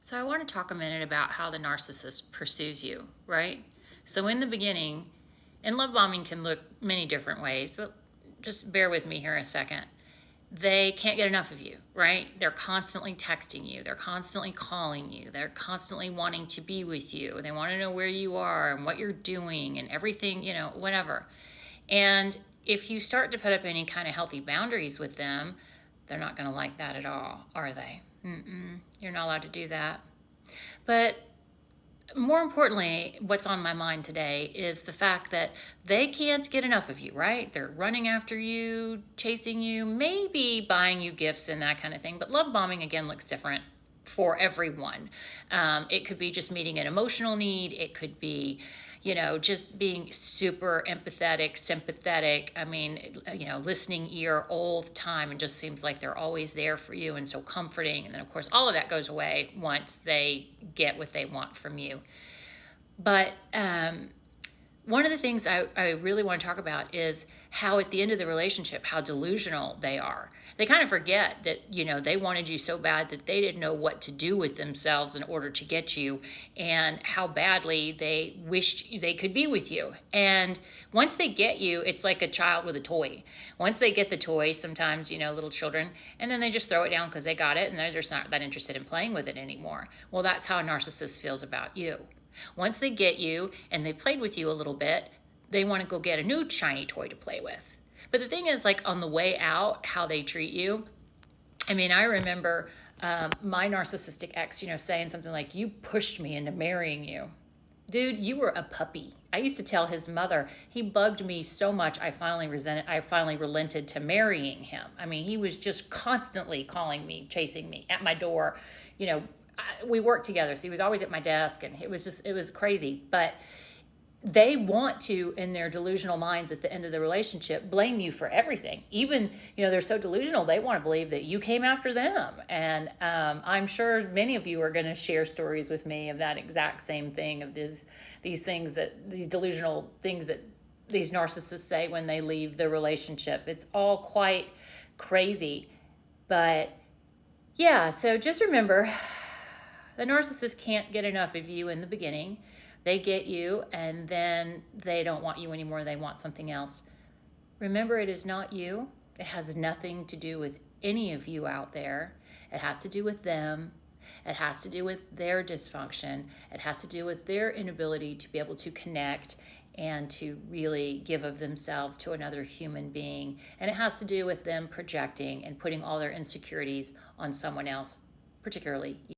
So I want to talk a minute about how the narcissist pursues you, right? So in the beginning, and love bombing can look many different ways, but just bear with me here a second. They can't get enough of you, right? They're constantly texting you. They're constantly calling you. They're constantly wanting to be with you. They want to know where you are and what you're doing and everything, whatever. And if you start to put up any kind of healthy boundaries with them, they're not going to like that at all, are they? You're not allowed to do that. But more importantly, what's on my mind today is the fact that they can't get enough of you, right? They're running after you, chasing you, maybe buying you gifts and that kind of thing. But love bombing, again, looks different for everyone. It could be just meeting an emotional need. It could be, just being super empathetic, sympathetic. I mean, listening ear all the time, and just seems like they're always there for you and so comforting. And then, of course, all of that goes away once they get what they want from you. But one of the things I really want to talk about is how at the end of the relationship, how delusional they are. They kind of forget that, they wanted you so bad that they didn't know what to do with themselves in order to get you, and how badly they wished they could be with you. And once they get you, it's like a child with a toy. Once they get the toy, sometimes, little children, and then they just throw it down because they got it and they're just not that interested in playing with it anymore. Well, that's how a narcissist feels about you. Once they get you and they played with you a little bit, they want to go get a new shiny toy to play with. But the thing is, like, on the way out, how they treat you. I mean, I remember my narcissistic ex, saying something like, "You pushed me into marrying you." Dude, you were a puppy. I used to tell his mother, he bugged me so much I finally relented to marrying him. I mean, he was just constantly calling me, chasing me at my door. We worked together, so he was always at my desk, and it was crazy. But they want to, in their delusional minds at the end of the relationship, blame you for everything. Even, they're so delusional, they want to believe that you came after them. And I'm sure many of you are going to share stories with me of that exact same thing, of these delusional things that these narcissists say when they leave the relationship. It's all quite crazy. But yeah, so just remember, the narcissist can't get enough of you in the beginning. They get you, and then they don't want you anymore. They want something else. Remember, it is not you. It has nothing to do with any of you out there. It has to do with them. It has to do with their dysfunction. It has to do with their inability to be able to connect and to really give of themselves to another human being. And it has to do with them projecting and putting all their insecurities on someone else, particularly you.